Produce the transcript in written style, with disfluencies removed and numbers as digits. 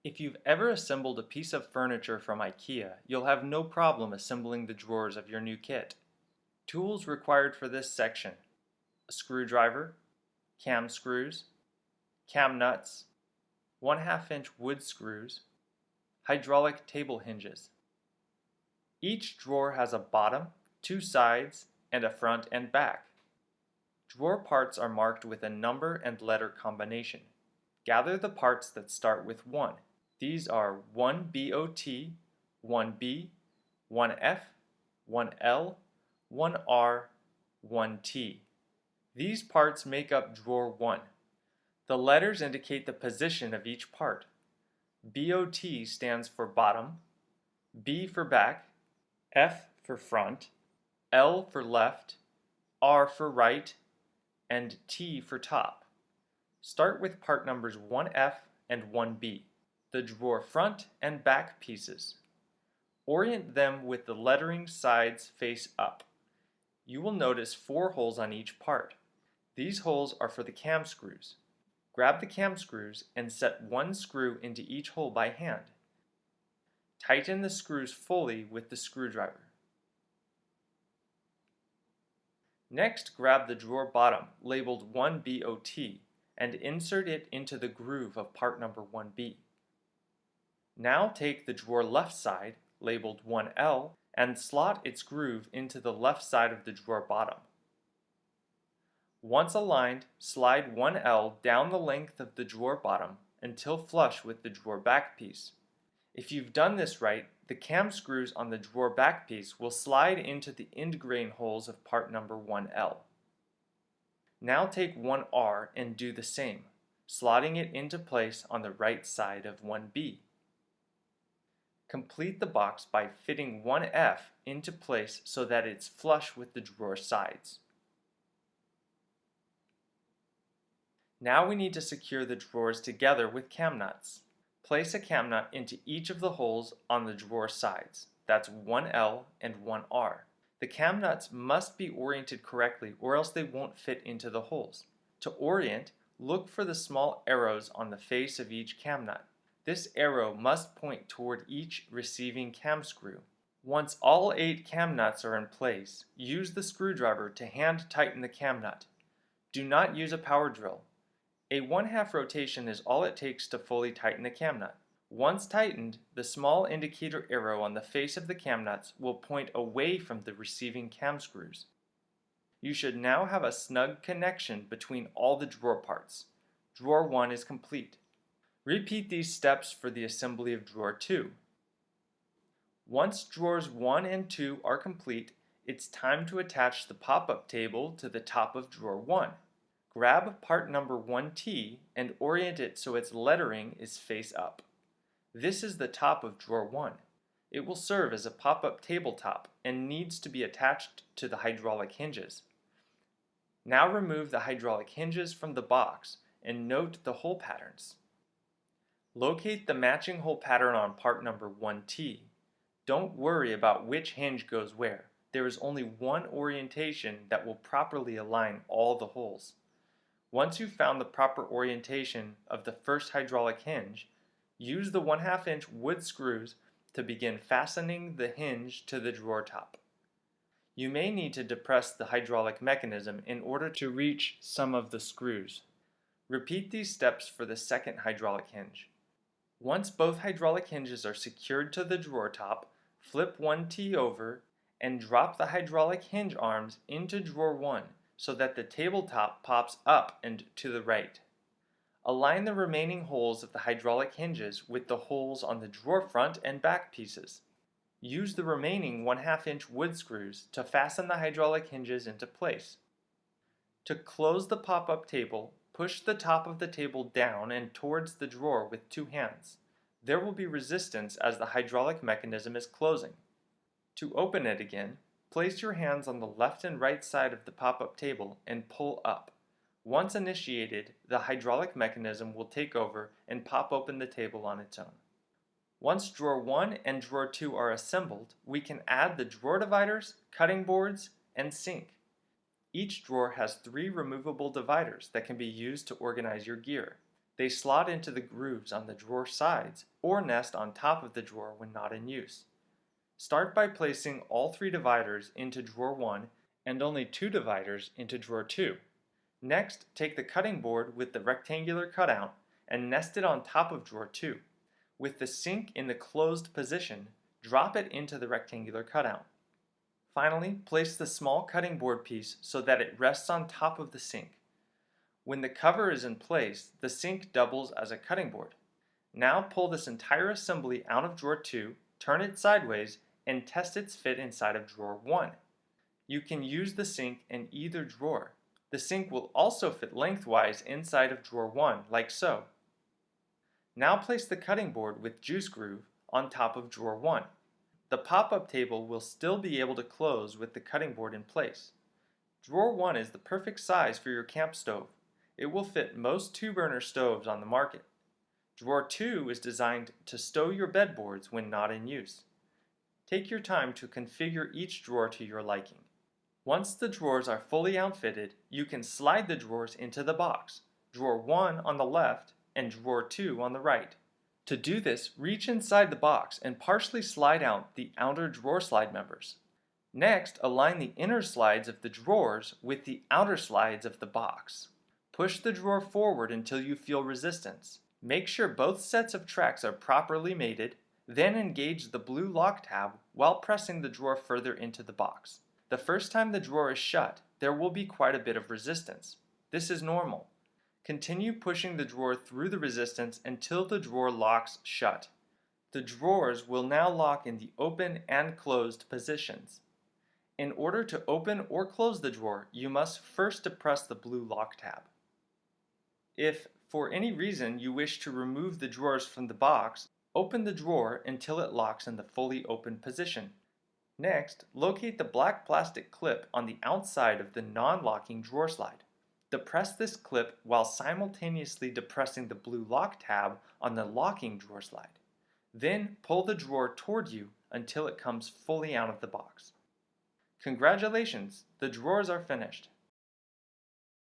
If you've ever assembled a piece of furniture from IKEA, you'll have no problem assembling the drawers of your new kit. Tools required for this section: a screwdriver, cam screws, cam nuts, 1/2 inch wood screws, hydraulic table hinges. Each drawer has a bottom, two sides, and a front and back. Drawer parts are marked with a number and letter combination. Gather the parts that start with 1. These are 1BOT, 1B, 1F, 1L, 1R, 1T. These parts make up drawer 1. The letters indicate the position of each part. BOT stands for bottom, B for back, F for front, L for left, R for right, and T for top. Start with part numbers 1F and 1B, the drawer front and back pieces. Orient them with the lettering sides face up. You will notice 4 holes on each part. These holes are for the cam screws. Grab the cam screws and set one screw into each hole by hand. Tighten the screws fully with the screwdriver. Next, grab the drawer bottom, labeled 1BOT, and insert it into the groove of part number 1B. Now take the drawer left side, labeled 1L, and slot its groove into the left side of the drawer bottom. Once aligned, slide 1L down the length of the drawer bottom until flush with the drawer back piece. If you've done this right, the cam screws on the drawer back piece will slide into the end grain holes of part number 1L. Now take 1R and do the same, slotting it into place on the right side of 1B. Complete the box by fitting 1F into place so that it's flush with the drawer sides. Now we need to secure the drawers together with cam nuts. Place a cam nut into each of the holes on the drawer sides. That's 1L and 1R. The cam nuts must be oriented correctly or else they won't fit into the holes. To orient, look for the small arrows on the face of each cam nut. This arrow must point toward each receiving cam screw. Once all 8 cam nuts are in place, use the screwdriver to hand tighten the cam nut. Do not use a power drill. A 1/2 rotation is all it takes to fully tighten the cam nut. Once tightened, the small indicator arrow on the face of the cam nuts will point away from the receiving cam screws. You should now have a snug connection between all the drawer parts. Drawer 1 is complete. Repeat these steps for the assembly of drawer 2. Once drawers 1 and 2 are complete, it's time to attach the pop-up table to the top of drawer 1. Grab part number 1T and orient it so its lettering is face up. This is the top of drawer 1. It will serve as a pop-up tabletop and needs to be attached to the hydraulic hinges. Now remove the hydraulic hinges from the box and note the hole patterns. Locate the matching hole pattern on part number 1T. Don't worry about which hinge goes where. There is only one orientation that will properly align all the holes. Once you've found the proper orientation of the first hydraulic hinge, use the 1/2 inch wood screws to begin fastening the hinge to the drawer top. You may need to depress the hydraulic mechanism in order to reach some of the screws. Repeat these steps for the second hydraulic hinge. Once both hydraulic hinges are secured to the drawer top, flip 1T over and drop the hydraulic hinge arms into drawer 1 so that the tabletop pops up and to the right. Align the remaining holes of the hydraulic hinges with the holes on the drawer front and back pieces. Use the remaining 1/2 inch wood screws to fasten the hydraulic hinges into place. To close the pop-up table, push the top of the table down and towards the drawer with 2 hands. There will be resistance as the hydraulic mechanism is closing. To open it again, place your hands on the left and right side of the pop-up table and pull up. Once initiated, the hydraulic mechanism will take over and pop open the table on its own. Once drawer 1 and drawer 2 are assembled, we can add the drawer dividers, cutting boards, and sink. Each drawer has 3 removable dividers that can be used to organize your gear. They slot into the grooves on the drawer sides or nest on top of the drawer when not in use. Start by placing all 3 dividers into drawer 1 and only 2 dividers into drawer 2. Next, take the cutting board with the rectangular cutout and nest it on top of drawer 2. With the sink in the closed position, drop it into the rectangular cutout. Finally, place the small cutting board piece so that it rests on top of the sink. When the cover is in place, the sink doubles as a cutting board. Now pull this entire assembly out of drawer 2, turn it sideways, and test its fit inside of drawer 1. You can use the sink in either drawer. The sink will also fit lengthwise inside of drawer 1, like so. Now place the cutting board with juice groove on top of drawer 1. The pop-up table will still be able to close with the cutting board in place. Drawer 1 is the perfect size for your camp stove. It will fit most 2-burner stoves on the market. Drawer 2 is designed to stow your bedboards when not in use. Take your time to configure each drawer to your liking. Once the drawers are fully outfitted, you can slide the drawers into the box, drawer 1 on the left and drawer 2 on the right. To do this, reach inside the box and partially slide out the outer drawer slide members. Next, align the inner slides of the drawers with the outer slides of the box. Push the drawer forward until you feel resistance. Make sure both sets of tracks are properly mated, then engage the blue lock tab while pressing the drawer further into the box. The first time the drawer is shut, there will be quite a bit of resistance. This is normal. Continue pushing the drawer through the resistance until the drawer locks shut. The drawers will now lock in the open and closed positions. In order to open or close the drawer, you must first depress the blue lock tab. If, for any reason, you wish to remove the drawers from the box, open the drawer until it locks in the fully open position. Next, locate the black plastic clip on the outside of the non-locking drawer slide. Depress this clip while simultaneously depressing the blue lock tab on the locking drawer slide. Then pull the drawer toward you until it comes fully out of the box. Congratulations, the drawers are finished.